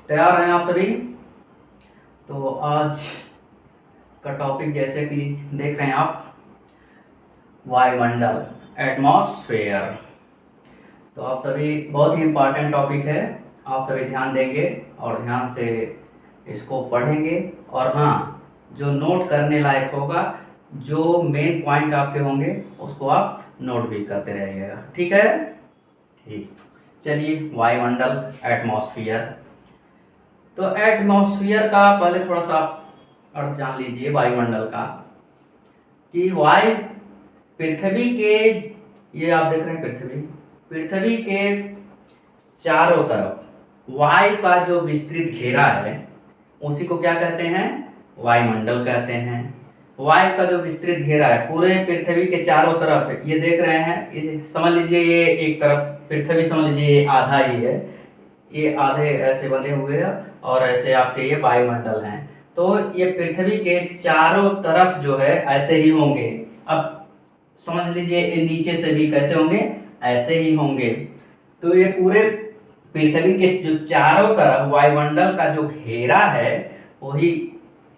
तैयार हैं आप सभी? तो आज का टॉपिक जैसे कि देख रहे हैं आप, वायुमंडल, एटमॉस्फेयर। तो आप सभी, बहुत ही इम्पोर्टेंट टॉपिक है। आप सभी ध्यान देंगे और ध्यान से इसको पढ़ेंगे। और हाँ, जो नोट करने लायक होगा, जो मेन पॉइंट आपके होंगे, उसको आप नोट भी करते रहिएगा। ठीक है? ठीक। चलिए, वायुमंडल, एटमॉस्फेयर। तो एटमॉस्फेयर का पहले थोड़ा सा अर्थ जान लीजिए वायुमंडल का, कि वायु पृथ्वी के, ये आप देख रहे हैं पृथ्वी के चारों तरफ वायु का जो विस्तृत घेरा है, उसी को क्या कहते हैं? वायुमंडल कहते हैं। वायु का जो विस्तृत घेरा है पूरे पृथ्वी के चारों तरफ, ये देख रहे हैं, ये समझ लीजिए, ये एक तरफ पृथ्वी समझ लीजिए, ये आधा ही है, ये आधे ऐसे बने हुए हैं और ऐसे आपके ये वायुमंडल हैं। तो ये पृथ्वी के चारों तरफ जो है ऐसे ही होंगे। अब समझ लीजिए, ये नीचे से भी कैसे होंगे? ऐसे ही होंगे। तो ये पूरे पृथ्वी के जो चारों तरफ वायुमंडल का जो घेरा है, वही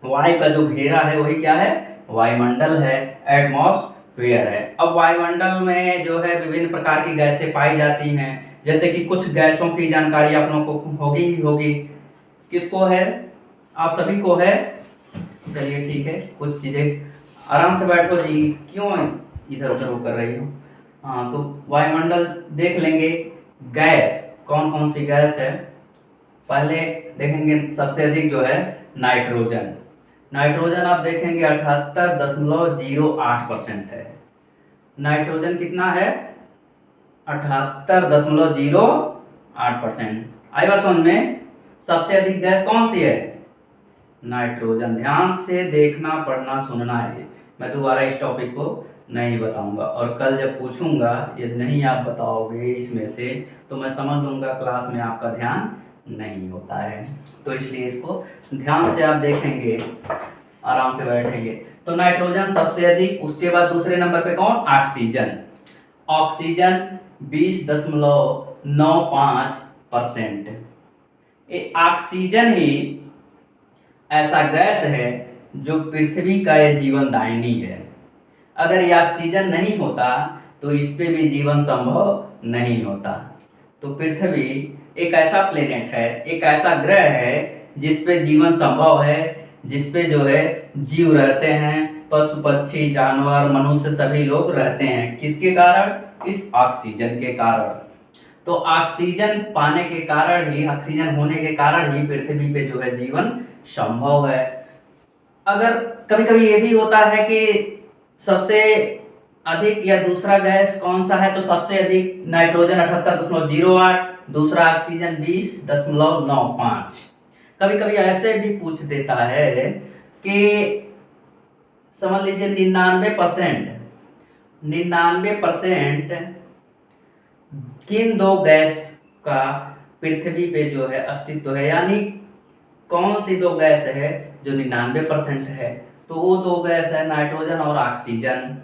वायु का जो घेरा है, वही क्या है? वायुमंडल है, एटमॉस्फेयर है। अब वायुमंडल में जो है विभिन्न प्रकार की गैसें पाई जाती हैं। जैसे कि कुछ गैसों की जानकारी आप लोगों को होगी ही होगी। किसको है? आप सभी को है। चलिए ठीक है, कुछ चीजें आराम से बैठो जी, क्यों इधर उधर वो कर रही हो? हाँ, तो वायुमंडल देख लेंगे। गैस, कौन कौन सी गैस है पहले देखेंगे। सबसे अधिक जो है नाइट्रोजन। नाइट्रोजन आप देखेंगे 78.08% है। नाइट्रोजन कितना है? 78.08%। आई बात समझ में? सबसे अधिक गैस कौन सी है? नाइट्रोजन। ध्यान से देखना, पढ़ना, सुनना है। मैं दोबारा इस टॉपिक को नहीं बताऊंगा, और कल जब पूछूंगा, यदि नहीं आप बताओगे इसमें से, तो मैं समझ लूंगा क्लास में आपका ध्यान नहीं होता है। तो इसलिए इसको ध्यान से आप देखेंगे, आराम से बैठेंगे। तो नाइट्रोजन सबसे अधिक, उसके बाद दूसरे नंबर पे कौन? ऑक्सीजन। ऑक्सीजन 20.95%। ये ऑक्सीजन ही ऐसा गैस है जो पृथ्वी का ये जीवनदायिनी है। अगर ये ऑक्सीजन नहीं होता तो इस पे भी जीवन संभव नहीं होता। तो पृथ्वी एक ऐसा प्लेनेट है, एक ऐसा ग्रह है जिस पे जीवन संभव है, जिस पे जो है जीव रहते हैं, पशु पक्षी जानवर मनुष्य सभी लोग रहते हैं। किसके कारण? इस ऑक्सीजन के कारण। तो ऑक्सीजन पाने के कारण ही, ऑक्सीजन होने के कारण ही पृथ्वी पे जो है जीवन संभव है। अगर कभी कभी ये भी होता है कि सबसे अधिक या दूसरा गैस कौन सा है, तो सबसे अधिक नाइट्रोजन 78.08, दूसरा ऑक्सीजन 20.95। कभी कभी ऐसे भी पूछ देता है कि समझ लीजिए 99% किन दो गैस का पृथ्वी पे जो है अस्तित्व है, यानी कौन सी दो गैस है जो 99% है? तो वो दो गैस है नाइट्रोजन और ऑक्सीजन।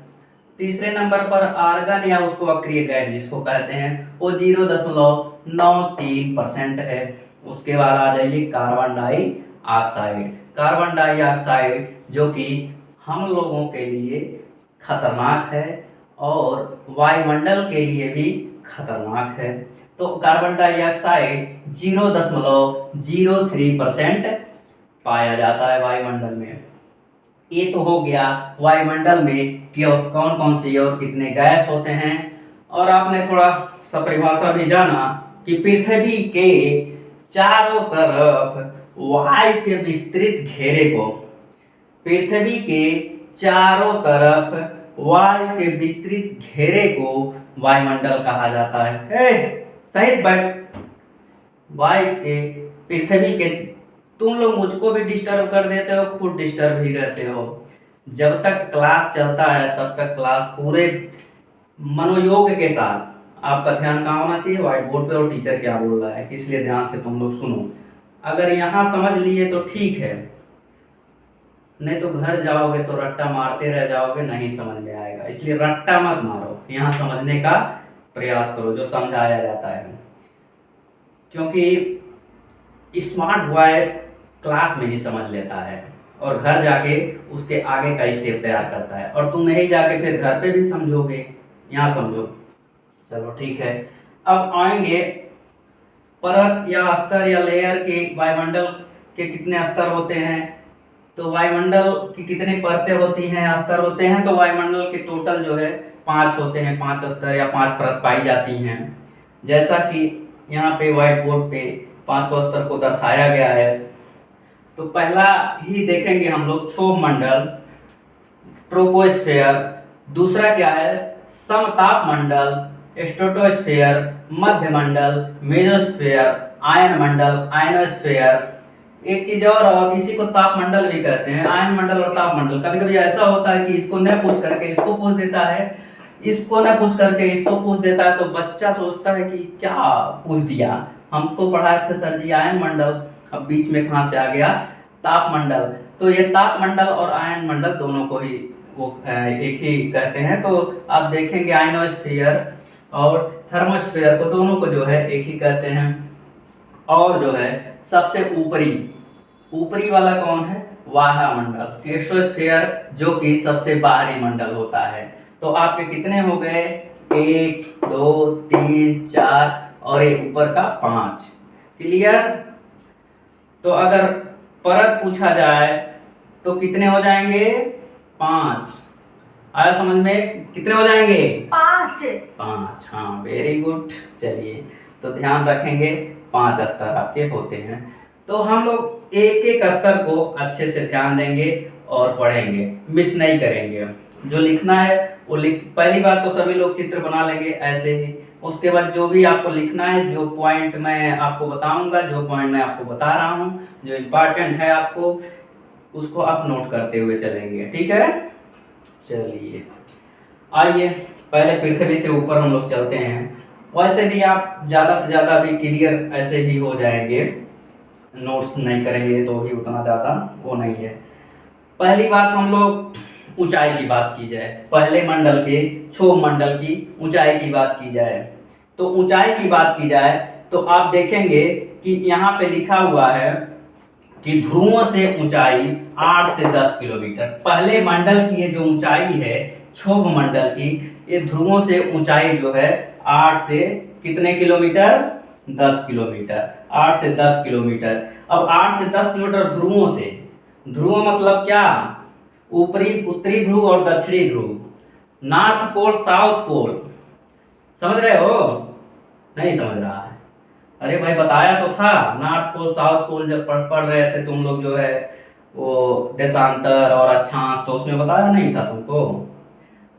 तीसरे नंबर पर आर्गन या उसको अक्रिय गैस जिसको कहते हैं, वो 0.93% है। उसके बाद आ जाइए कार्बन डाइऑक्साइड। कार्बन डाइऑक्साइड जो कि हम लोगों के लिए खतरनाक है और वायुमंडल के लिए भी खतरनाक है। तो कार्बन डाइऑक्साइड 0.03% पाया जाता है वायुमंडल में। ये तो हो गया वायुमंडल में कि कौन कौन सी और कितने गैस होते हैं। और आपने थोड़ा सा परिभाषा भी जाना कि पृथ्वी के चारों तरफ वायु के विस्तृत घेरे को, पृथ्वी के चारों तरफ वायु के विस्तृत घेरे को वायुमंडल कहा जाता है। सही बात। वायु के, पृथ्वी के, तुम लोग मुझको भी डिस्टर्ब कर देते हो, खुद डिस्टर्ब ही रहते हो। जब तक क्लास चलता है तब तक क्लास पूरे मनोयोग के साथ, आपका ध्यान कहाँ होना चाहिए? व्हाइट बोर्ड पे और टीचर क्या बोल रहा है, इसलिए ध्यान से तुम लोग सुनो। अगर यहाँ समझ लिए तो ठीक है, नहीं तो घर जाओगे तो रट्टा मारते रह जाओगे, नहीं समझ में आएगा। इसलिए रट्टा मत मारो, यहाँ समझने का प्रयास करो जो समझाया जाता है। क्योंकि स्मार्ट बॉय क्लास में ही समझ लेता है और घर जाके उसके आगे का स्टेप तैयार करता है, और तुम यही जाके फिर घर पे भी समझोगे, यहाँ समझो। चलो ठीक है, अब आएंगे परत या स्तर या लेयर के वायुमंडल के कितने स्तर होते हैं। तो वायुमंडल की कितनी परतें होती हैं, स्तर होते हैं। तो वायुमंडल के टोटल जो है 5 होते हैं, 5 स्तर या 5 परत पाई जाती हैं। जैसा कि यहाँ पे व्हाइट बोर्ड पे 5 स्तर को दर्शाया गया है। तो पहला ही देखेंगे हम लोग क्षोभ मंडल, ट्रोपोस्फेयर। दूसरा क्या है, समताप मंडल, स्ट्रेटोस्फेयर, मध्य मंडल, मेसोस्फेयर, आयन मंडल, आयनोस्फेयर। एक चीज और इसी को ताप मंडल भी कहते हैं, आयन मंडल और ताप मंडल। कभी कभी ऐसा होता है कि इसको न पूछ करके इसको पूछ देता है, इसको न पूछ करके इसको पूछ देता है, तो बच्चा सोचता है कि क्या पूछ दिया, हम तो पढ़ाए थे सर जी आयन मंडल, अब बीच में कहाँ से आ गया ताप मंडल। तो ये ताप मंडल और आयन मंडल दोनों को ही वो एक ही कहते हैं। तो आप देखेंगे आयनोस्फीयर और थर्मोस्फीयर को दोनों को जो है एक ही कहते हैं। और जो है सबसे ऊपरी वाला कौन है, वायुमंडल, एक्सोस्फीयर, जो कि सबसे बाहरी मंडल होता है। तो आपके कितने हो गए, 1 2 3 4 और ये ऊपर का 5। क्लियर। तो अगर परत पूछा जाए तो कितने हो जाएंगे, 5। आया समझ में, कितने हो जाएंगे, 5। हाँ वेरी गुड। चलिए तो ध्यान रखेंगे 5 स्तर आपके होते हैं। तो हम लोग एक एक स्तर को अच्छे से ध्यान देंगे और पढ़ेंगे, मिस नहीं करेंगे। जो लिखना है वो पहली बात तो सभी लोग चित्र बना लेंगे ऐसे ही। उसके बाद जो भी आपको लिखना है, जो पॉइंट मैं आपको बताऊंगा, जो पॉइंट मैं आपको बता रहा हूँ, जो इम्पोर्टेंट है आपको, उसको आप नोट करते हुए चलेंगे। ठीक है, चलिए आइए पहले पृथ्वी से ऊपर हम लोग चलते हैं। वैसे भी आप ज़्यादा से ज़्यादा भी क्लियर ऐसे भी हो जाएंगे, नोट्स नहीं करेंगे तो भी उतना ज़्यादा वो नहीं है। पहली बात हम लोग ऊंचाई की बात की जाए, पहले मंडल के क्षोभ मंडल की ऊंचाई की बात की जाए, तो ऊंचाई की बात की जाए तो आप देखेंगे कि यहाँ पे लिखा हुआ है कि ध्रुवों से ऊंचाई 8 से 10 किलोमीटर। पहले मंडल की ये जो ऊंचाई है क्षोभ मंडल की, ये ध्रुवों से ऊंचाई जो है 8 से कितने किलोमीटर, 10 किलोमीटर। 8 से 10 किलोमीटर। अब 8 से 10 किलोमीटर ध्रुवों से, ध्रुव मतलब क्या, उत्तरी ध्रुव और दक्षिणी ध्रुव, नॉर्थ पोल साउथ पोल। समझ रहे हो, नहीं समझ रहा है, अरे भाई बताया तो था, नॉर्थ पोल साउथ पोल जब पढ़ रहे थे तुम लोग जो है वो देशांतर और अक्षांश, तो उसमें बताया नहीं था तुमको।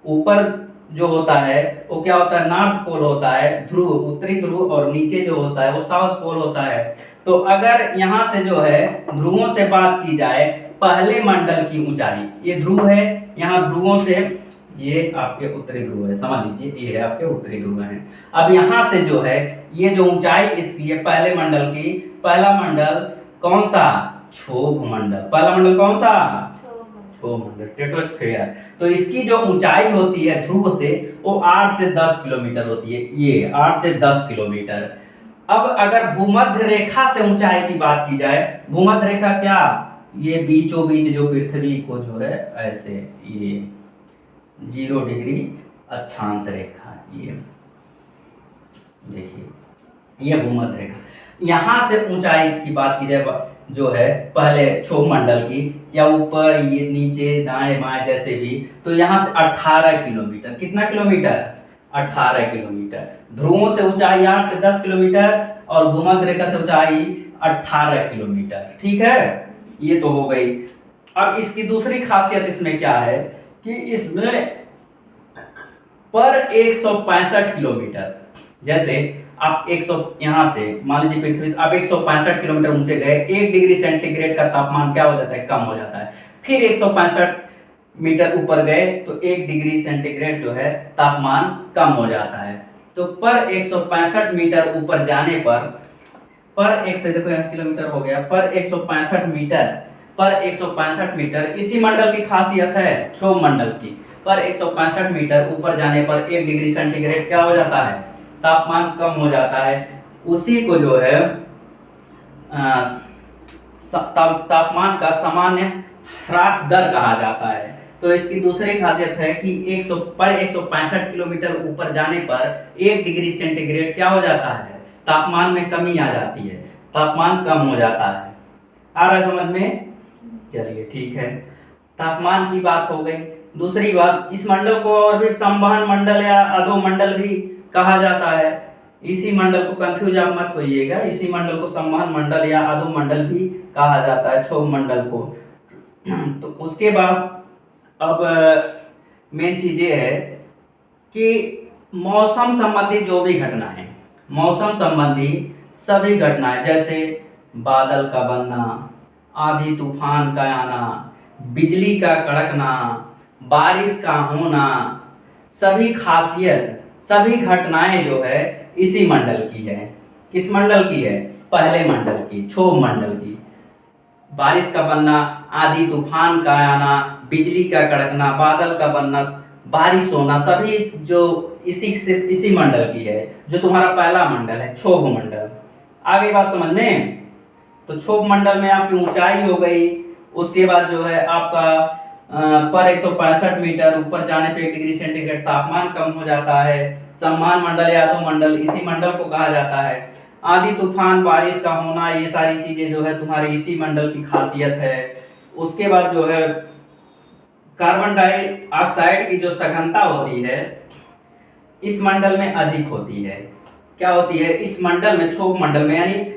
ऊपर जो होता है वो क्या होता है, नॉर्थ पोल होता है, ध्रुव, उत्तरी ध्रुव, और नीचे जो होता है वो साउथ पोल होता है। तो अगर यहाँ से जो है ध्रुवों से बात की जाए, पहले मंडल की ऊंचाई, ये ध्रुव है, यहाँ ध्रुवों से ये आपके उत्तरी ध्रुव है, समझ लीजिए ये है आपके उत्तरी ध्रुव है। अब यहाँ से जो है ये जो ऊंचाई इसकी है पहले मंडल की, पहला मंडल कौन सा, क्षोभ मंडल। पहला मंडल कौन सा, क्षोभ मंडल, स्ट्रेटोस्फेयर। तो इसकी जो ऊंचाई होती है ध्रुव से वो 8 से 10 किलोमीटर होती है, ये 8 से 10 किलोमीटर। अब अगर भूमध्य रेखा से ऊंचाई की बात की जाए, भूमध्य रेखा क्या, ये बीचों बीच जो पृथ्वी को जो है ऐसे ये 0 डिग्री अक्षांश रेखा, ये देखिए ये भूमध्य रेखा। यहाँ से ऊंचाई की बात की जाए जो है पहले क्षोभ मंडल की, या ऊपर ये नीचे दाएं बाएं जैसे भी, तो यहाँ से 18 किलोमीटर, कितना किलोमीटर, 18 किलोमीटर। ध्रुवों से ऊंचाई 8 से 10 किलोमीटर और भूमध्य रेखा से ऊंचाई 18 किलोमीटर। ठीक है, ये तो हो गई। अब इसकी दूसरी खासियत इसमें क्या है कि इसमें पर 165 किलोमीटर, जैसे आप 100 यहाँ से मान लीजिए पृथ्वी से आप 165 किलोमीटर ऊंचे गए, 1 डिग्री सेंटीग्रेड का तापमान क्या हो जाता है, कम हो जाता है। फिर 165 मीटर ऊपर गए तो 1 डिग्री सेंटीग्रेड जो है तापमान कम हो जाता है। तो पर 165 मीटर ऊपर जाने पर एक से देखो किलोमीटर हो गया, पर 165 मीटर, पर 165 मीटर इसी मंडल की खासियत है क्षोभ मंडल की। पर 165 मीटर ऊपर जाने पर 1 डिग्री सेंटीग्रेड क्या हो जाता है, तापमान कम हो जाता है। उसी को जो है तापमान का सामान्य ह्रास दर कहा जाता है। तो इसकी दूसरी खासियत है कि 165 किलोमीटर ऊपर जाने पर 1 डिग्री सेंटीग्रेड क्या हो जाता है, तापमान में कमी आ जाती है, तापमान कम हो जाता है। आ रहा है समझ में? चलिए ठीक है, तापमान की बात हो गई। दूसरी बात, इस मंडल को और भी संवहन मंडल या अधोमंडल भी कहा जाता है। इसी मंडल को कंफ्यूज आप मत होइएगा, इसी मंडल को संवहन मंडल या अधोमंडल भी कहा जाता है, क्षोभ मंडल को। तो उसके बाद अब मेन चीज ये है कि मौसम संबंधी जो भी घटनाएं, मौसम संबंधी सभी घटनाएं, जैसे बादल का बनना, आंधी तूफान का आना, बिजली का कड़कना, बारिश का होना, सभी खासियत, सभी घटनाएं जो है इसी मंडल की है। किस मंडल की है? पहले मंडल की, क्षोभ मंडल की। बारिश का बनना, आंधी तूफान का आना, बिजली का कड़कना, बादल का बनना, बारिश होना, सभी जो इसी मंडल की है, जो तुम्हारा पहला मंडल है, क्षोभ मंडल। आगे बात समझ में? तो क्षोभ मंडल में आपकी ऊंचाई हो गई, उसके बाद जो है आपका पर 165 मीटर ऊपर जाने पे 1 डिग्री सेंटीग्रेड तापमान कम हो जाता है। सम्मान मंडल या तो मंडल, इसी मंडल को कहा जाता है। आंधी तूफान, बारिश का होना, ये सारी चीजें जो है तुम्हारी इसी मंडल की खासियत है। उसके बाद जो है कार्बन डाइऑक्साइड की जो सघनता होती है इस मंडल में अधिक होती है। क्या होती है? इस मंडल में, क्षोभ मंडल में, यानी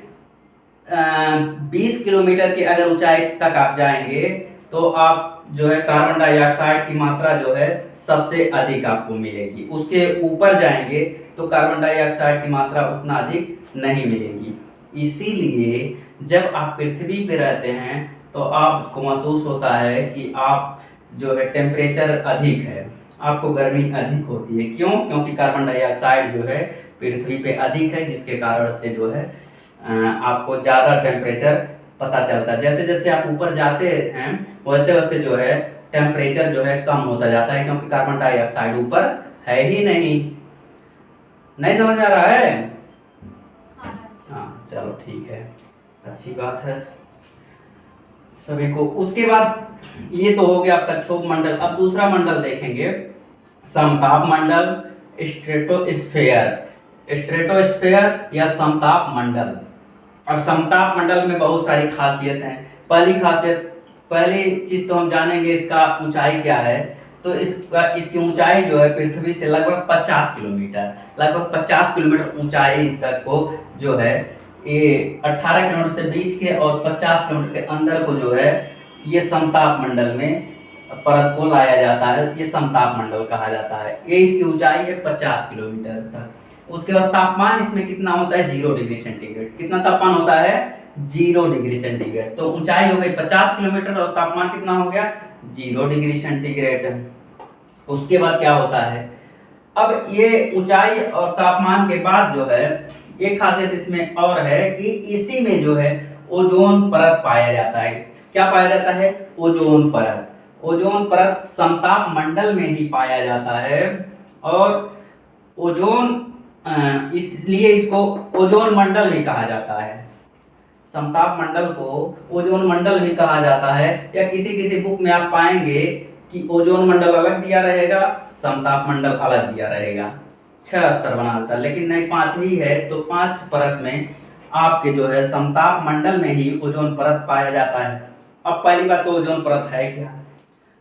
20 किलोमीटर की अगर ऊंचाई तक आप जाएंगे तो आप जो है कार्बन डाइऑक्साइड की मात्रा जो है सबसे अधिक आपको मिलेगी। उसके ऊपर जाएंगे तो कार्बन डाइऑक्साइड की मात्रा उतना अधिक नहीं मिलेगी। इसीलिए जब आप पृथ्वी पे रहते हैं तो आपको महसूस होता है कि आप जो है टेम्परेचर अधिक है, आपको गर्मी अधिक होती है। क्यों? क्योंकि कार्बन डाइऑक्साइड जो है पृथ्वी पे अधिक है, जिसके कारण से जो है आपको ज़्यादा टेम्परेचर पता चलता है। जैसे जैसे आप ऊपर जाते हैं वैसे वैसे जो है टेम्परेचर जो है कम होता जाता है, क्योंकि कार्बन डाइऑक्साइड ऊपर है ही नहीं। नहीं समझ में आ रहा है? हाँ चलो ठीक है, अच्छी बात है सभी को। उसके बाद ये तो हो गया आपका क्षोभ मंडल। अब दूसरा मंडल देखेंगे, समताप मंडल, स्ट्रेटोस्फेयर, स्ट्रेटोस्फेयर या समताप मंडल। अब समताप मंडल में बहुत सारी खासियत हैं। पहली चीज तो हम जानेंगे इसका ऊंचाई क्या है। तो इसकी ऊंचाई जो है पृथ्वी से लगभग 50 किलोमीटर, लगभग 50 किलोमीटर ऊंचाई तक को जो है ये 18 किलोमीटर से बीच के और 50 किलोमीटर के अंदर को जो है ये समताप मंडल में परत को लाया जाता है। ये समताप मंडल कहा जाता है। ये इसकी ऊंचाई है 50 किलोमीटर तक। उसके बाद तापमान इसमें कितना होता है? 0 डिग्री सेंटीग्रेड। कितना तापमान होता है? 0 डिग्री सेंटीग्रेड। तो ऊंचाई हो गई 50 किलोमीटर और तापमान कितना हो गया? 0 डिग्री सेंटीग्रेड। उसके बाद क्या होता है? अब ये ऊंचाई और तापमान के बाद जो है एक खासियत इसमें और है कि इसी में जो है ओजोन परत पाया जाता है। क्या पाया जाता है? ओजोन परत। ओजोन परत समताप मंडल में ही पाया जाता है और ओजोन इसलिए इसको ओजोन मंडल भी कहा जाता है। समताप मंडल को ओजोन मंडल भी कहा जाता है, या किसी किसी बुक में आप पाएंगे कि ओजोन मंडल अलग दिया रहेगा, समताप मंडल अलग दिया रहेगा। 6 स्तर बना देता है, लेकिन नहीं 5 ही है। तो 5 परत में आपके जो है समताप मंडल में ही ओजोन परत पाया जाता है। अब पहली बात तो ओजोन परत है क्या?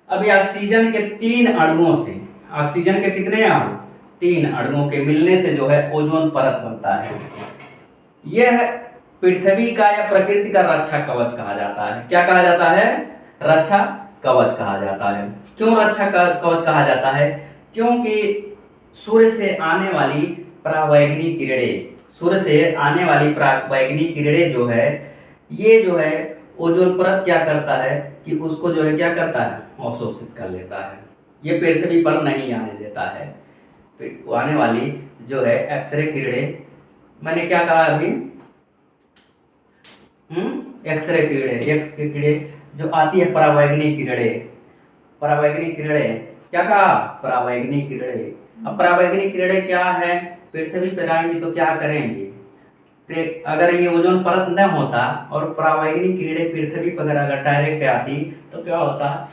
अभी ऑक्सीजन के 3 अणुओं से, ऑक्सीजन के कितने अणु? 3 अणुओं के मिलने से जो है ओजोन परत बनता है। यह पृथ्वी का या प्रकृति का रक्षा कवच कहा जाता है। क्या कहा जाता है? रक्षा कवच कहा जाता है। क्यों रक्षा कवच कहा जाता है? क्योंकि सूर्य से आने वाली परावैंगनी किरणें, सूर्य से आने वाली परावैंगनी किरणें जो है ये जो है ओजोन परत क्या करता है कि उसको जो है क्या करता है? अवशोषित कर लेता है। ये पृथ्वी पर नहीं आने देता है। आने वाली जो है एक्सरे किरणें, मैंने क्या कहा अभी? एक्सरे किरणें, एक्स की किरणें जो आती है परावैंगनी किरणें, परावैंगनी किरणें क्या कहा? परावैंगनी किरणें। अब परावैंगनी किरणें क्या है? पृथ्वी पर आएंगी तो क्या करेंगी? अगर ये ओजोन परत न होता और परावैंगनी किरणें पृथ्वी पर अगर डायरेक्ट आती तो क्या होता,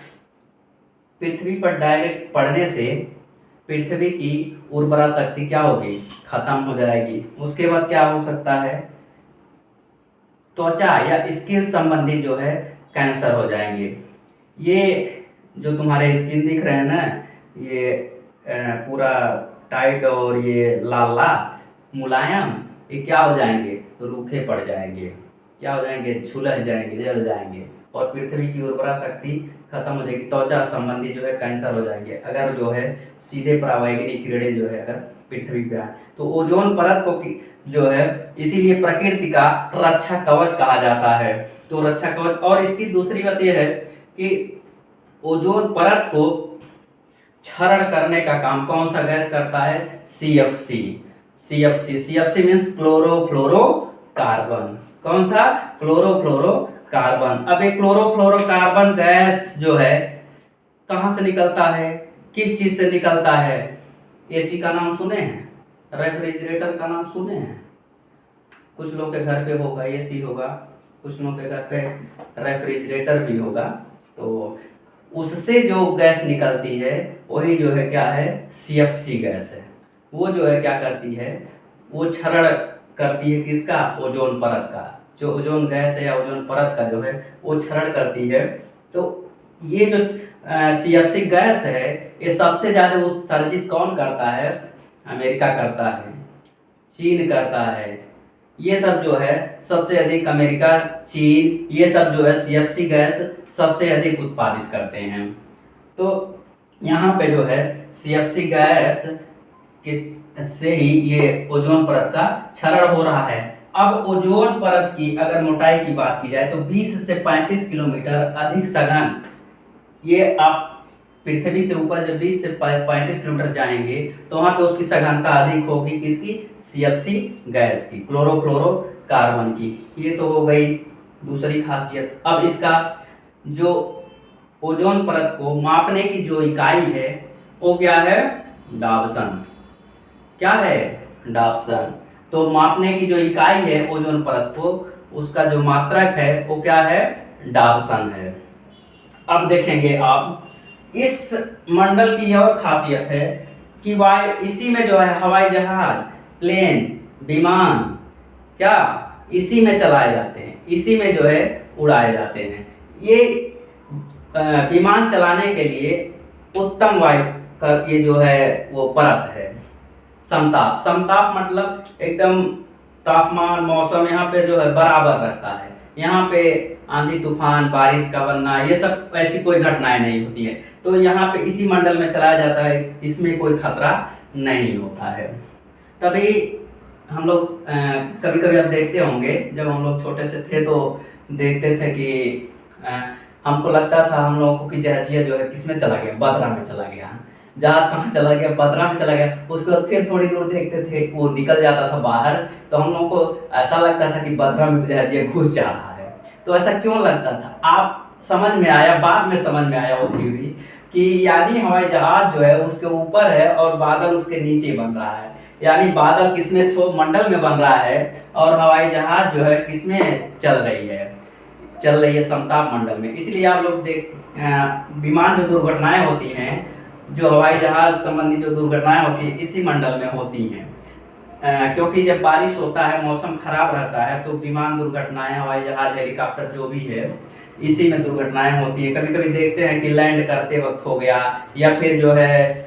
पृथ्वी पर डायरेक्ट पड़ने से पृथ्वी की उर्वरा शक्ति क्या होगी, खत्म हो जाएगी। उसके बाद क्या हो सकता है, त्वचा या स्किन संबंधी जो है कैंसर हो जाएंगे। ये जो तुम्हारे स्किन दिख रहे हैं ना, ये पूरा टाइट और ये लाल लाल मुलायम, ये क्या हो जाएंगे, रूखे पड़ जाएंगे, क्या हो जाएंगे, झुलस जाएंगे, जल जाएंगे और पृथ्वी की उर्वरा शक्ति खत्म हो जाएगी। त्वचा संबंधी जो है कैंसर हो जाएंगे अगर जो है सीधे परावैंगनी किरणें जो है अगर पृथ्वी पे आए। तो ओजोन परत को जो है इसीलिए प्रकृति का रक्षा कवच कहा जाता है। तो रक्षा कवच, और इसकी दूसरी बात यह है कि ओजोन परत को क्षरण करने का काम कौन सा गैस करता है, CFC। CFC means chlorofluorocarbon. कौन सा, क्लोरोफ्लोरोकार्बन। अब एक क्लोरोफ्लोरोकार्बन गैस जो है कहां से निकलता है, किस चीज से निकलता है, एसी का नाम सुने हैं, रेफ्रिजरेटर का नाम सुने हैं, कुछ लोग के घर पे होगा एसी होगा, कुछ लोग के घर पे रेफ्रिजरेटर भी होगा। तो उससे जो गैस निकलती है वही जो है क्या है, CFC गैस है। वो जो है क्या करती है, वो क्षरण करती है किसका, ओजोन परत का। जो ओजोन गैस है या ओजोन परत का जो है वो क्षरण करती है। तो ये जो CFC गैस है ये सबसे ज्यादा उत्सर्जित कौन करता है, अमेरिका करता है, चीन करता है। ये सब जो है सबसे अधिक अमेरिका, चीन, ये सब जो है CFC गैस सबसे अधिक उत्पादित करते हैं। तो यहाँ पे जो है CFC गैस के से ही ये ओजोन परत का क्षरण हो रहा है। अब ओजोन परत की अगर मोटाई की बात की जाए तो 20 से 35 किलोमीटर अधिक सघन, ये आप पृथ्वी से ऊपर जब 20 से 35 किलोमीटर जाएंगे तो वहां पे उसकी सघनता अधिक होगी, किसकी, CFC गैस की, क्लोरोफ्लोरोकार्बन की। ये तो हो गई दूसरी खासियत। अब इसका जो ओजोन परत को मापने की जो इकाई है वो क्या है, डाबसन। क्या है, डाबसन। तो मापने की जो इकाई है ओजोन परत को, उसका जो मात्रक है वो क्या है, डाबसन है। अब देखेंगे आप, इस मंडल की और खासियत है कि इसी में जो है हवाई जहाज, प्लेन, विमान, क्या इसी में चलाए जाते हैं, इसी में जो है उड़ाए जाते हैं। ये विमान चलाने के लिए उत्तम वायु का ये जो है वो परत है। समताप, समताप मतलब एकदम तापमान, मौसम यहाँ पे जो है बराबर रहता है। यहाँ पे आंधी तूफान, बारिश का बनना, ये सब ऐसी कोई घटनाएं नहीं होती है। तो यहाँ पे इसी मंडल में चलाया जाता है, इसमें कोई खतरा नहीं होता है। तभी हम लोग कभी कभी आप देखते होंगे, जब हम लोग छोटे से थे तो देखते थे कि हमको लगता था हम लोगों को कि जहाजिया जो है किसमें चला गया, बदरा में चला गया। जहाज कहाँ चला गया, बदरा में चला गया। उसके बाद फिर थोड़ी दूर देखते थे वो निकल जाता था बाहर, तो हम लोगों को ऐसा लगता था कि बदरा में जहाजिया घुस जा रहा है। तो ऐसा क्यों लगता था, आप समझ में आया, बाद में समझ में आया वो थ्योरी कि यानी हवाई जहाज जो है उसके ऊपर है और बादल उसके नीचे बन रहा है। यानी बादल किसमें, मंडल में बन रहा है और हवाई जहाज जो है किसमें चल रही है समताप मंडल में। इसलिए आप लोग विमान जो दुर्घटनाएं होती हैं, जो हवाई जहाज संबंधी जो दुर्घटनाएं होती हैं इसी मंडल में होती हैं। क्योंकि जब बारिश होता है, मौसम खराब रहता है, तो विमान दुर्घटनाएं, हवाई जहाज, हेलीकॉप्टर जो भी है इसी में दुर्घटनाएं होती है। कभी कभी देखते हैं कि लैंड करते वक्त हो गया या फिर जो है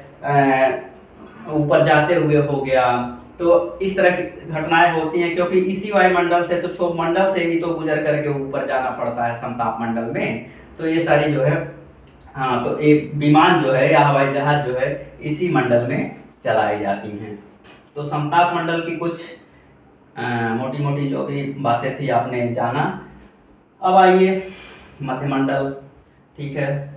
ऊपर जाते हुए हो गया। तो इस तरह की घटनाएं होती हैं क्योंकि इसी वायुमंडल से, तो क्षोभ मंडल से ही तो गुजर करके ऊपर जाना पड़ता है समताप मंडल में। तो ये सारी जो है, हाँ, तो एक विमान जो है या हवाई जहाज जो है इसी मंडल में चलाई जाती हैं। तो समताप मंडल की कुछ मोटी मोटी जो भी बातें थी आपने जाना। अब आइए मध्यमंडल, ठीक है।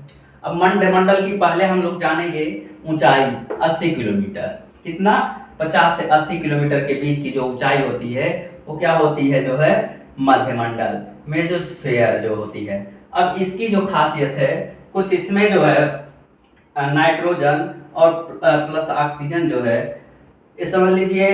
अब मध्यमंडल की पहले हम लोग जानेंगे ऊंचाई 80 किलोमीटर। कितना, 50 से 80 किलोमीटर के बीच की जो ऊंचाई होती है वो क्या होती है, जो है मध्यमंडल, मेसोस्फीयर जो होती है। अब इसकी जो खासियत है, कुछ इसमें जो है नाइट्रोजन और प्लस ऑक्सीजन जो है, ये समझ लीजिए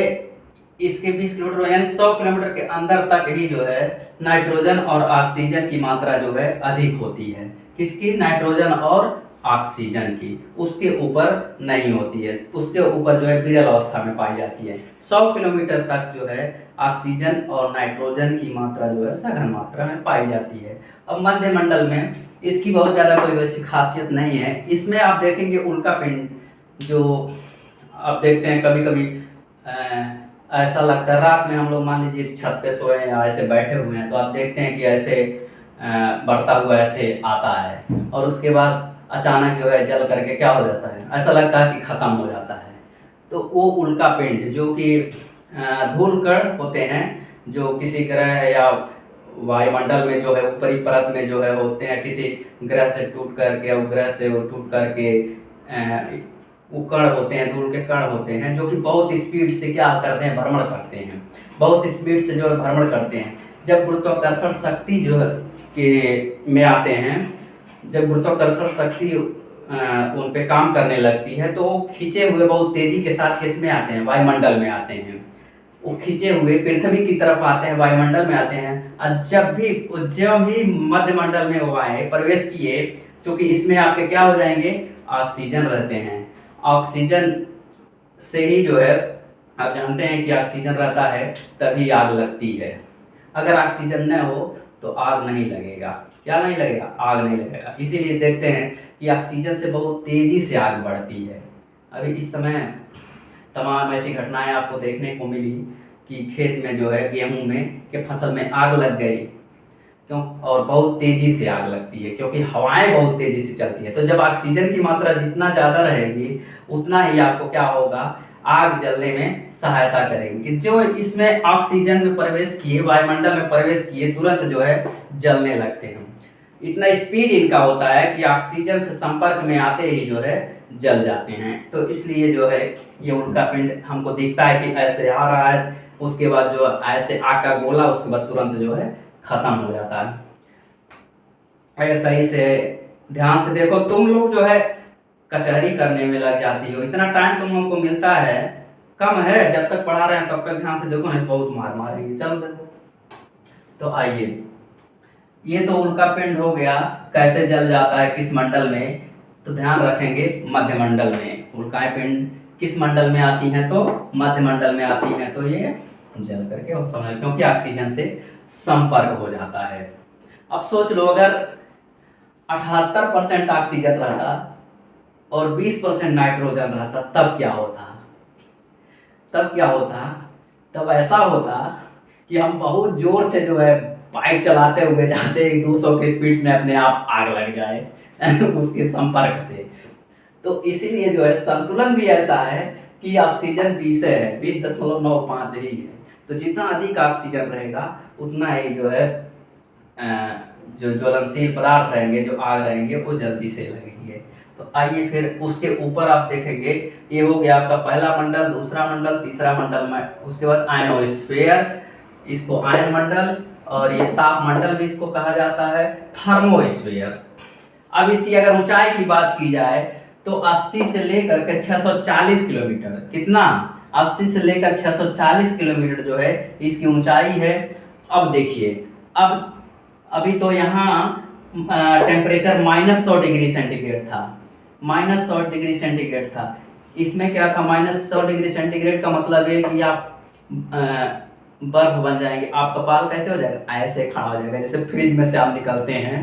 इसके 20 किलोमीटर यानी 100 किलोमीटर के अंदर तक ही जो है नाइट्रोजन और ऑक्सीजन की मात्रा जो है अधिक होती है। किसकी? नाइट्रोजन और ऑक्सीजन की। उसके ऊपर नहीं होती है, उसके ऊपर जो है विरल अवस्था में पाई जाती है। 100 किलोमीटर तक जो है ऑक्सीजन और नाइट्रोजन की मात्रा जो है सघन मात्रा में पाई जाती है। अब मध्य मंडल में इसकी बहुत ज़्यादा कोई वैसी खासियत नहीं है। इसमें आप देखेंगे उल्का पिंड, जो आप देखते हैं कभी कभी ऐसा लगता है, रात में हम लोग मान लीजिए छत पे सोए या ऐसे बैठे हुए हैं तो आप देखते हैं कि ऐसे बढ़ता हुआ ऐसे आता है और उसके बाद अचानक जो है जल करके क्या हो जाता है, ऐसा लगता है कि खत्म हो जाता है। तो वो उल्का पिंड जो कि धूल कण होते हैं, जो किसी ग्रह या वायुमंडल में जो है ऊपरी परत में जो है होते हैं, किसी ग्रह से टूट करके उपग्रह से वो टूट करके वो कण होते हैं, धूल के कण होते हैं, जो कि बहुत स्पीड से क्या करते हैं, भ्रमण करते हैं, बहुत स्पीड से जो है भ्रमण करते हैं। जब गुरुत्वाकर्षण शक्ति जो है के में आते हैं, जब गुरुत्वाकर्षण शक्ति उन पे काम करने लगती है तो वो खींचे हुए बहुत तेजी के साथ किस में आते हैं, वायुमंडल में आते हैं। वो खींचे हुए पृथ्वी की तरफ आते हैं, वायुमंडल में आते हैं। और जब ही मध्य मंडल में वो आए, प्रवेश किए, क्योंकि इसमें आपके क्या हो जाएंगे, ऑक्सीजन रहते हैं। ऑक्सीजन से ही जो है आप जानते हैं कि ऑक्सीजन रहता है तभी आग लगती है। अगर ऑक्सीजन न हो तो आग नहीं लगेगा। क्या नहीं लगेगा? आग नहीं लगेगा। इसीलिए देखते हैं कि ऑक्सीजन से बहुत तेजी से आग बढ़ती है। अभी इस समय तमाम ऐसी घटनाएं आपको देखने को मिली कि खेत में जो है गेहूं में के फसल में आग लग गई, क्यों? और बहुत तेजी से आग लगती है क्योंकि हवाएं बहुत तेजी से चलती है। तो जब ऑक्सीजन की मात्रा जितना ज़्यादा रहेगी उतना ही आपको क्या होगा, आग जलने में सहायता करेगी। कि जो इसमें ऑक्सीजन में प्रवेश किए, वायुमंडल में प्रवेश किए, तुरंत जो है जलने लगते हैं। इतना स्पीड इनका होता है कि ऑक्सीजन से संपर्क में आते ही जो है जल जाते हैं। तो इसलिए जो है ये उल्का पिंड हमको दिखता है कि ऐसे आ रहा है, उसके बाद जो ऐसे आग का गोला, उसके बाद तुरंत जो है खत्म हो जाता है। अगर सही से ध्यान से देखो, तुम लोग जो है कचहरी करने में लग जाती हो, इतना टाइम तुम लोग को मिलता है कम है। जब तक पढ़ा रहे हैं तब तक ध्यान से देखो, नहीं बहुत मार मारेंगे। चलो देखो, तो आइए, ये तो उल्का पिंड हो गया, कैसे जल जाता है, किस मंडल में, तो ध्यान रखेंगे मध्य मंडल में। उल्काएं पिंड किस मंडल में आती हैं, तो मध्य मंडल में आती हैं। तो ये जल करके और समझ, क्योंकि ऑक्सीजन से संपर्क हो जाता है। अब सोच लो, अगर 78% ऑक्सीजन रहता और 20% नाइट्रोजन रहता, तब क्या होता? तब क्या होता? तब ऐसा होता कि हम बहुत जोर से जो है बाइक चलाते हुए जाते 200 की स्पीड में, अपने आप आग लग जाए उसके संपर्क से। तो इसीलिए जो है संतुलन भी ऐसा है कि ऑक्सीजन 20 है, 20.95 ही है। तो जितना अधिक ऑक्सीजन रहेगा उतना ही जो है जो ज्वलनशील पदार्थ रहेंगे, जो आग रहेंगे, वो जल्दी से लगेंगे। तो आइए फिर उसके ऊपर आप देखेंगे, ये हो गया आपका पहला मंडल, दूसरा मंडल, तीसरा मंडल में, उसके बाद आयनोस्फीयर, इसको आयन मंडल, और ये ताप मंडल भी इसको कहा जाता है, थर्मोस्फीयर। अब इसकी अगर ऊंचाई की बात की जाए तो 80 से लेकर के 640 किलोमीटर, कितना? 80 से लेकर 640 किलोमीटर जो है इसकी ऊंचाई है। अब देखिए, अब अभी तो यहाँ टेम्परेचर -100 डिग्री सेंटीग्रेड था, -100 डिग्री सेंटीग्रेड था। इसमें क्या था, -100 डिग्री सेंटीग्रेड का मतलब है कि आप बर्फ बन जाएंगे। आपका बाल कैसे हो जाएगा, ऐसे खड़ा हो जाएगा, जैसे फ्रिज में से आप निकलते हैं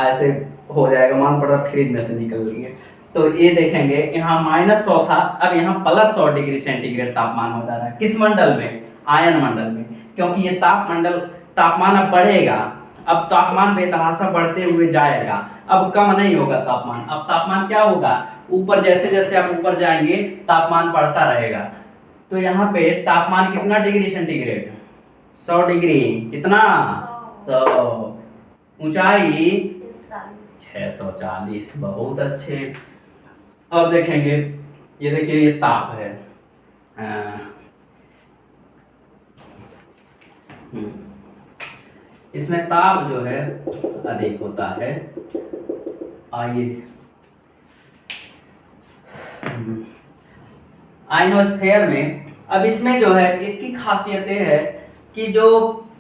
ऐसे हो जाएगा, मान पड़ रहा फ्रिज में से निकल लिए। तो ये देखेंगे यहाँ -100 था, अब यहाँ +100 डिग्री सेंटीग्रेड तापमान हो जा रहा है। किस मंडल में? आयन मंडल में। क्योंकि ये तापमान अब बढ़ेगा, अब तापमान बेतहाशा बढ़ते हुए जाएगा, अब कम नहीं होगा तापमान। अब तापमान क्या होगा, ऊपर जैसे जैसे आप ऊपर जाएंगे तापमान बढ़ता रहेगा। तो यहाँ पे तापमान कितना डिग्री सेंटीग्रेड? 100 डिग्री, कितना? 100। ऊंचाई 640, बहुत अच्छे। अब देखेंगे, ये देखिए ये ताप है, इसमें ताप जो है अधिक होता है। आइए, आयनोस्फीयर में अब इसमें जो है इसकी खासियतें है कि जो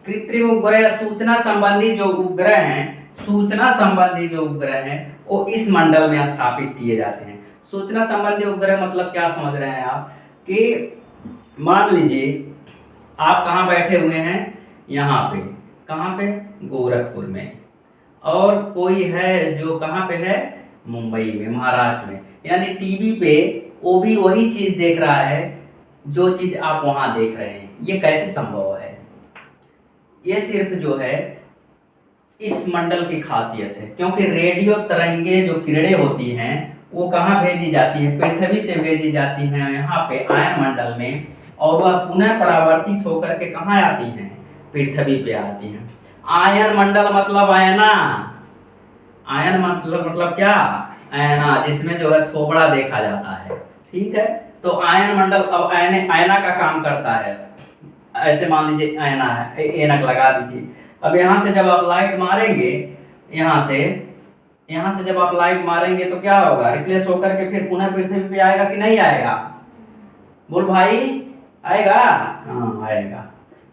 कृत्रिम उपग्रह सूचना संबंधी जो उपग्रह हैं, सूचना संबंधी जो उपग्रह हैं वो इस मंडल में स्थापित किए जाते हैं। सूचना संबंधी उपग्रह मतलब क्या समझ रहे हैं आप कि मान लीजिए आप कहाँ बैठे हुए हैं, यहाँ पे, कहाँ पे, गोरखपुर में, और कोई है जो कहाँ पे है, मुंबई में, महाराष्ट्र में, यानी टीवी पे वो भी वही चीज देख रहा है जो चीज आप वहां देख रहे हैं। ये कैसे संभव है? ये सिर्फ जो है इस मंडल की खासियत है, क्योंकि रेडियो तरंगे जो किरणें होती हैं वो कहाँ भेजी जाती हैं, पृथ्वी से भेजी जाती हैं यहाँ पे आयन मंडल में, और वह पुनः परावर्तित होकर के कहाँ आती हैं, पृथ्वी पे आती हैं। आयन मंडल मतलब आयना, आयन मतलब क्या, आयना, जिसमें जो है थोबड़ा देखा जाता है, ठीक है। तो आयन मंडल अब आयना का काम करता है। ऐसे मान लीजिए आयना है, ऐनक लगा दीजिए। अब यहाँ से जब आप लाइट मारेंगे, यहाँ से जब आप लाइट मारेंगे तो क्या होगा, रिप्लेस होकर के फिर पुनः पृथ्वी पे आएगा कि नहीं आएगा? बोल भाई, आएगा? हाँ आएगा।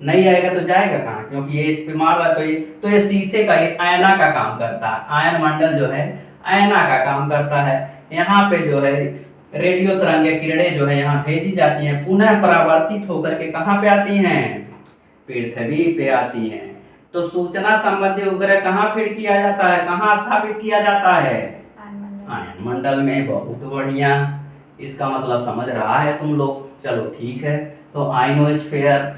नहीं आएगा तो जाएगा कहाँ, क्योंकि ये इस पे मार रहा है। तो ये शीशे का, ये आयना का काम करता है। आयन मंडल जो है आयना का काम करता है। यहाँ पे जो है रेडियो तरंगे किरणें जो है यहाँ भेजी जाती हैं, पुनः परावर्तित होकर के कहाँ पे आती हैं, पृथ्वी पे आती हैं। तो सूचना संबंधी उपग्रह कहाँ फिट किया जाता है, कहाँ स्थापित किया जाता है, आयन मंडल में। बहुत बढ़िया, इसका मतलब समझ रहा है तुम लोग। चलो ठीक है। तो आइनोस्फेयर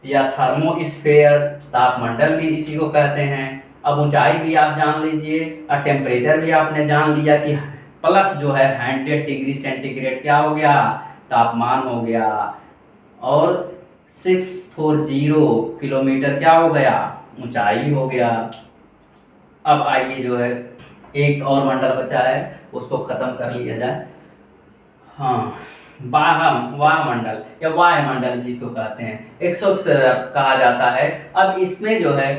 या थर्मोस्फेयर, तापमंडल भी इसी को कहते हैं। अब ऊंचाई भी आप जान लीजिए और टेम्परेचर भी आपने जान लिया कि प्लस जो है 100 डिग्री सेंटीग्रेड क्या हो गया, तापमान हो गया, और 640 किलोमीटर क्या हो गया, ऊंचाई हो गया। अब आइए जो है एक और मंडल बचा है, उसको खत्म कर लिया जाए। हाँ, वायुमंडल या वायुमंडल जिसको कहते हैं, एक्सोस्फीयर कहा जाता है। अब इसमें जो है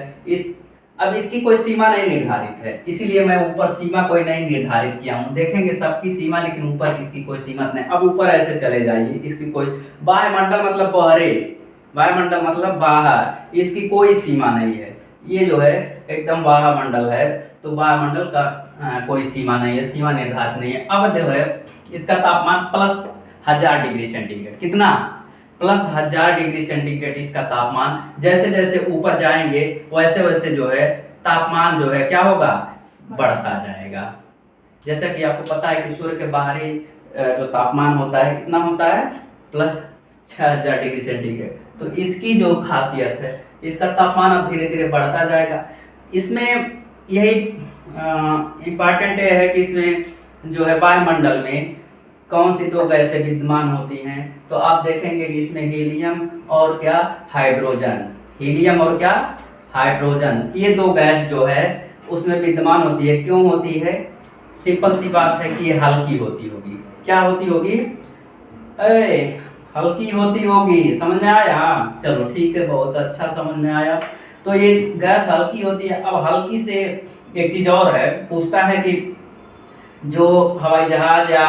अब इसकी कोई सीमा नहीं निर्धारित है, इसीलिए मैं ऊपर सीमा कोई नहीं निर्धारित किया हूँ। देखेंगे सबकी सीमा, लेकिन ऊपर इसकी कोई सीमा नहीं। अब ऊपर ऐसे चले जाइए, इसकी कोई, वायुमंडल मतलब बहरे, वायुमंडल मतलब बाहर, इसकी कोई सीमा नहीं है। ये जो है एकदम वायुमंडल है। तो वायुमंडल का कोई सीमा नहीं है, सीमा निर्धारित नहीं है। अब जो है इसका तापमान प्लस 1000 डिग्री सेंटीग्रेड, कितना, प्लस 1000 डिग्री सेंटीग्रेड इसका तापमान। जैसे जैसे ऊपर जाएंगे वैसे वैसे जो है तापमान जो है क्या होगा, बढ़ता जाएगा। जैसा कि आपको पता है कि सूर्य के बाहरी जो तापमान होता है कितना होता है, प्लस 6000 डिग्री सेंटीग्रेड। तो इसकी जो खासियत है, इसका तापमान अब धीरे धीरे बढ़ता जाएगा। इसमें यही इम्पॉर्टेंट है कि इसमें जो है वायुमंडल में कौन सी दो गैसें विद्यमान होती हैं। तो आप देखेंगे कि इसमें हीलियम और क्या, हाइड्रोजन, हीलियम और क्या, हाइड्रोजन, ये दो गैस जो है उसमें विद्यमान होती है। क्यों होती है? सिंपल सी बात है कि ये हल्की होती होगी। क्या होती होगी? हल्की होती होगी। समझ में आया? चलो ठीक है, बहुत अच्छा समझ में आया। तो ये गैस हल्की होती है। अब हल्की से एक चीज और है, पूछता है कि जो हवाई जहाज या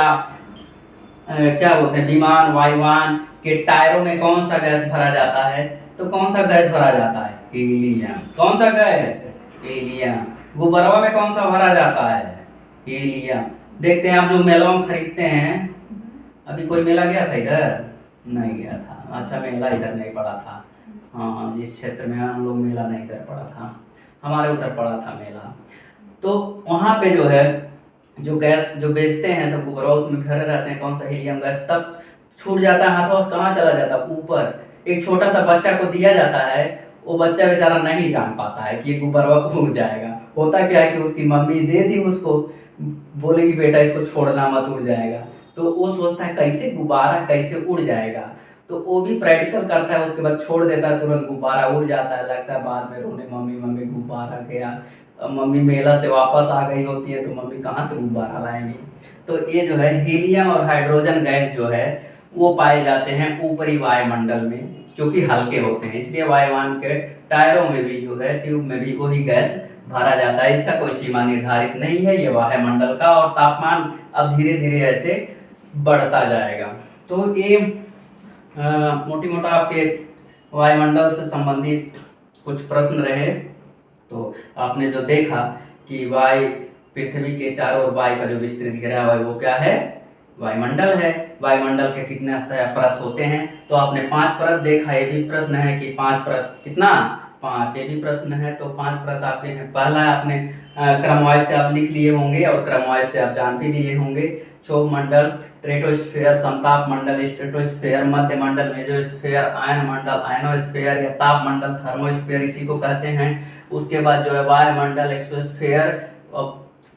क्या बोलते हैं, विमान, वायुयान के टायरों में कौन सा गैस भरा जाता है? तो कौन सा गैस भरा जाता है? हीलियम। कौन सा गैस? हीलियम। गुब्बारा में कौन सा भरा जाता है? हीलियम। देखते हैं आप जो मेला में खरीदते हैं, अभी कोई मेला गया था इधर? नहीं गया था। अच्छा, मेला इधर नहीं पड़ा था। हाँ, जिस क्षेत्र में हम लोग, मेला नहीं इधर पड़ा था, हमारे उधर पड़ा था मेला। तो वहाँ पे जो है जो गैस जो बेचते हैं सब ऊपर, उसमें भरे रहते हैं कौन सा, हीलियम गैस। तब छूट जाता है हाथों से, कहाँ चला जाता है? ऊपर। एक छोटा सा बच्चा को दिया जाता है, वो बच्चा बेचारा नहीं जान पाता है कि ये गुब्बारा उड़ जाएगा। होता क्या है कि उसकी मम्मी दे दी उसको, बोलेगी बेटा इसको छोड़ना मत, उड़ जाएगा। तो वो सोचता है कैसे गुब्बारा कैसे उड़ जाएगा, तो वो भी प्रैक्टिकल करता है, उसके बाद छोड़ देता है, तुरंत गुब्बारा उड़ जाता है। लगता है बाद में रोने, मम्मी मम्मी गुब्बारा गया। मम्मी मेला से वापस आ गई होती है, तो मम्मी कहाँ से गुब्बारा लाएंगी। तो ये जो है हीलियम और हाइड्रोजन गैस जो है वो पाए जाते हैं ऊपरी वायुमंडल में, जो कि हल्के होते हैं। इसलिए वायुयान के टायरों में भी जो है, ट्यूब में भी वही गैस भरा जाता है। इसका कोई सीमा निर्धारित नहीं है, ये वायुमंडल का। और तापमान अब धीरे धीरे ऐसे बढ़ता जाएगा। तो ये मोटी मोटा आपके वायुमंडल से संबंधित कुछ प्रश्न रहे। तो आपने जो देखा कि वायु पृथ्वी के चारों ओर वायु का जो विस्तृत घेरा है वो क्या है, वायुमंडल है। वायुमंडल के कितने स्तर परत होते हैं, तो आपने 5 परत देखा। ये भी प्रश्न है कि 5 परत कितना, 5, ये भी प्रश्न है। तो 5 परत आपके हैं। पहला आपने क्रमवाइज से आप लिख लिए होंगे और क्रमवाइज से आप जान भी लिए होंगे। क्षोभ मंडल, ट्रेटोस्फेयर, समताप मंडल, स्ट्रेटोस्फेयर, मध्य मंडल, मेसोस्फेयर, आयन मंडल, आयनोस्फेयर या ताप मंडल, थर्मोस्फेयर इसी को कहते हैं। उसके बाद जो है वायुमंडल, एक्सोस्फेयर।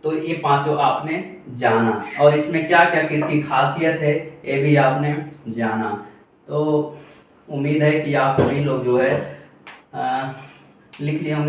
तो ये पांचों आपने जाना, और इसमें क्या क्या किसकी खासियत है ये भी आपने जाना। तो उम्मीद है कि आप सभी लोग जो है लिख लिए होंगे।